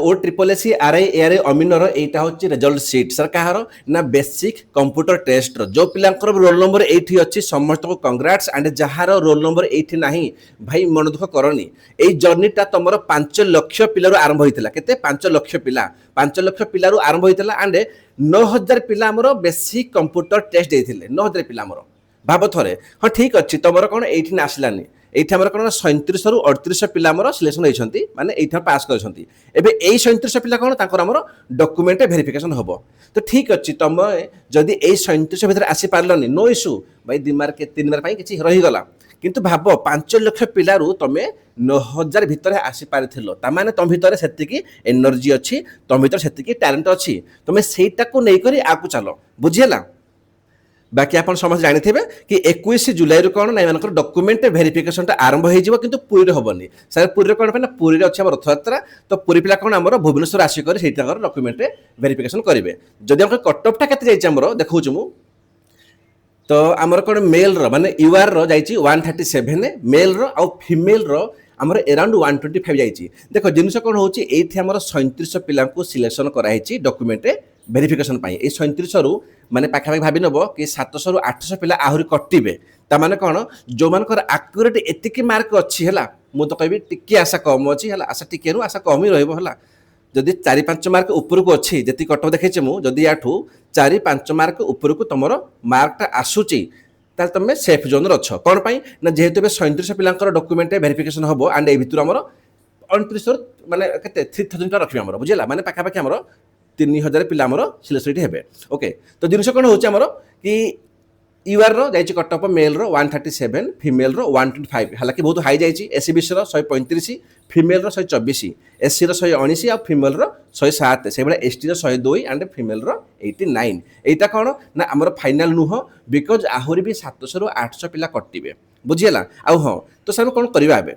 O triple S R I AR अमीनर यहाँ हूँ रिजल्ट सीट सर कहार ना बेसिक कंप्यूटर टेस्ट जो पिलांकर रोल नंबर ये अच्छी समस्त को कंग्राट्स एंड जार रोल नंबर ये ना भाई मन दुख करनी यही जर्नीटा तुम 5 लाख पिलू आरंभ होता है 5 लाख पिला 5 लाख पिलू आरंभ होता एंड 9000 पिला बेसिक कंप्यूटर टेस्ट देते 9000 पिला भाव थे हाँ ठीक अच्छे तुम कौन ये आसलानी এইটা আমার কোন 37 রু 38 পিলা আমার সিলেকশন হইছন্তি মানে এইটা পাস করছন্তি এবে এই 37 পিলা কোন তাଙ୍କର আমার ডকুমেন্ট ভেরিফিকেশন হবো তো ঠিক আছে তুমি যদি এই 37 ভিতরে আসি পারলনি নো ইস্যু ভাই 2 মার্ক 3 মার্ক পাই কিছু রহি গলা কিন্তু ভাব 5 লাখ পিলারু তুমি 9000 ভিতরে আসি পারিথিলো তা মানে তম ভিতরে সেতিকি এনার্জি ଅଛି তম ভিতরে সেতিকি ট্যালেন্ট ଅଛି তুমি সেইটাকু নেই করি আগু চালো বুঝিলা बाकी आप समस्त जानी थे कि 21 जुलाई कौन ना मान डॉक्यूमेंट वेरिफिकेशन आरंभ हो कि पुरी हेनी सर पुरी कौन ना पुरी अच्छे रथ यात्रा तो पुरी पिला कौन आम भुवनेश्वर आसिक डॉक्यूमेंट वेरिफिकेशन करेंगे जदि हम कटअपटा के देखा मु तो आमर कौन मेल माने यूआर रही 137 मेल आउ फिमेल आमर अराउंड 125 जाइए देख जिनस कौन होती 37 पिला सिलेक्शन कराई डॉक्यूमेंट वेरिफिकेशन ये 37 रु माने पाखापाखि भावी नब कि 700 रु 800 पिला आहरी कटिबे ता माने कौन जो मानकर एक्यूरेट एतिकी मार्क अच्छी है मु तो कहबी टिके आशा कम अच्छी है आशा टिके आशा कम ही रहिबो है जदि 4-5 मार्क ऊपर को अच्छी जी कटअप देखे मु जदि याठू 4-5 मार्क ऊपर को तुम मार्कटा आसूची ताल तुम सेफ जोन अच्छ कौन पाई ना जेहेतु 37 पिलांकर डॉक्यूमेंट वेरिफिकेशन हम एंड ए भितर आमर 29 माने केते 3000 रखिबे आमर बुझिला माने पाखापाखि आमर 3000 पिला आमर सिलेक्शन हेबे ओके तो जिनस कौन होची आमर कि यूआर जाइए कटअप मेल 137 फिमेल 125 हालांकि बहुत हाई जाइए एससीबीसी 135 फिमेल 124 एससी 119 आ फिमेल 107 से भाई एसटी 102 एंड फिमेल 89 एटा कौन ना आमर फाइनाल नुह बिकज आहरी भी 700 रु 800 पिला कटिबे बुझिला आ हाँ तो सर कौन करवा एबे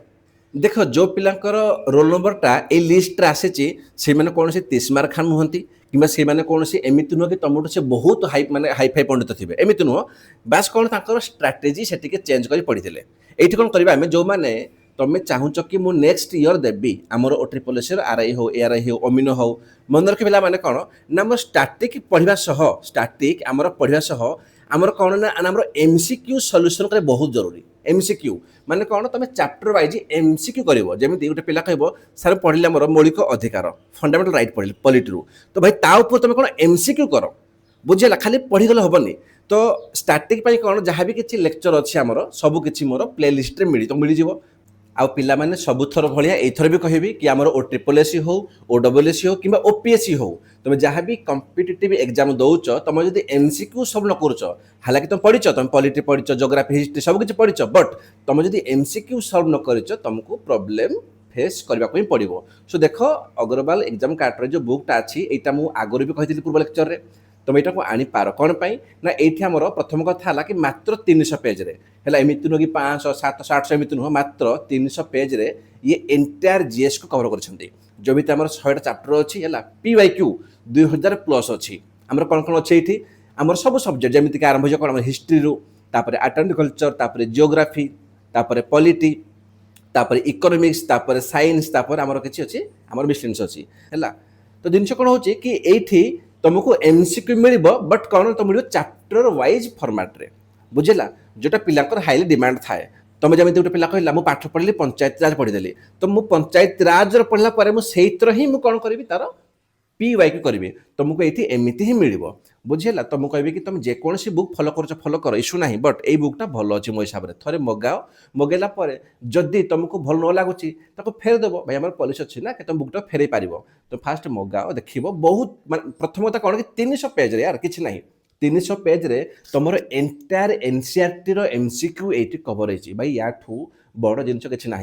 देख जो पिलांकर रोल नंबरटा ए लिस्ट आसी से कौन से 30 मार्क खान नुहति कि से कौन से एमती नुह कि तुम से बहुत हाई माने हाईफाई पंडित थे एमती नुह बास कौन तर स्ट्राटेजी से चेंज कर पढ़ी ये कौन करवा आम जो मैंने तुम चाहूच कि मु नेक्स्ट ईयर देवी आमर ओ ट्रिपल एस आर आई हो एआर आई हो अमीनो हो मन रखी पिला माने कौन ना आम स्टाटिक पढ़ा स्टाटिक आमर पढ़ा आमर कौन ना आमर एमसीक्यू सॉल्यूशन करे बहुत जरूरी एमसीक्यू माने कौन तुम चैप्टर वाइज एमसीक्यू कर जमी गोटे पिला कह सर पढ़ले मोर मौलिक अधिकार फंडामेंटल राइट पढ़ी पॉलिटी तो भाई ता ऊपर तुम कौन एमसीक्यू कर बुझेगा खाली पढ़ीगले हेनी तो स्टार्टिंग कौन जहाँ भी किसी लेक्चर अच्छी आमर सबकि मोर प्ले लिस्ट मिल आउ पिला माने सबुथर भलिया एथर भी कहबी कि आमर ओ ट्रिपल एस हो ओ डबल एस हो कि ओपीएससी हो तुम जहाँ भी कम्पिटिटिव एग्जाम दौच तुम जब एमसीक्यू सब न कर हालांकि तुम पढ़ी तुम पॉलिटी पढ़ी जोग्राफी हिस्ट्री सबकि पढ़ी बट तुम जब एमसीक्यू सल्व न कर तुमको प्रॉब्लम फेस करने पड़ो सो देख अग्रवाल एग्जाम कार्टर जो बुकटा अच्छी यहाँ मुझे आगुरी भी कही पूर्व लेक्चर में तुम यहाँ को आनीपार कौन पाई ना ये आमर प्रथम कथा है कि मात्र 300 पेज रे है एमती नुह कि 500 700 800 एमती नुह मात्र 300 पेज रे ये एंटायर जीएस को कवर कर जो भी आम 100टा चैप्टर अच्छी है पीवाईक्यू 2000 प्लस अच्छी आमर कौन कौन अच्छे ये आमर सब सब्जेक्ट जमीक आरंभ हो कौन हिस्ट्री रू तापर आर्ट एंड कल्चर तापर जियोग्राफी तापर पॉलिटी तापर इकोनॉमिक्स तापर साइंस तापर आमर किसी अच्छी आमर मिसलेनियस अच्छी है तो जिन कौन हो कि ये तुमको एमसीक्यू मिल बट कौन तो मिल चैप्टर वाइज फॉर्मेट रे बुझेगा जोटा पिलांकर हाईली डिमांड थाए तुम जमी गोटे पिला कहला मुझे पाठ पढ़ी पंचायत राज पढ़ीदेली तो मुझे पंचायत राज पढ़ला मुझे ही मुझे कौन करी तार पीवाईक्यू करी तुमको ये एमती ही मिल बुझेगा तुम कह कि तुम जेकोसी बुक फॉलो कर इश्यू ना बट ये बुकटा भल अच्छे मो हिसाब से थे मगाओ मगेला जदि तुमको भल न लगुच फेरदेव भाई आम पॉलिसी अच्छी ना कि तुम बुकटा फेर पार तो फास्ट मगाओ देख बहुत प्रथम कथा कौन कि 300 पेज यार कि ना 300 पेज रे तुम एंटायर एनसीईआरटी एमसीक्यू ये कवर होती भाई या बड़ जिन कि ना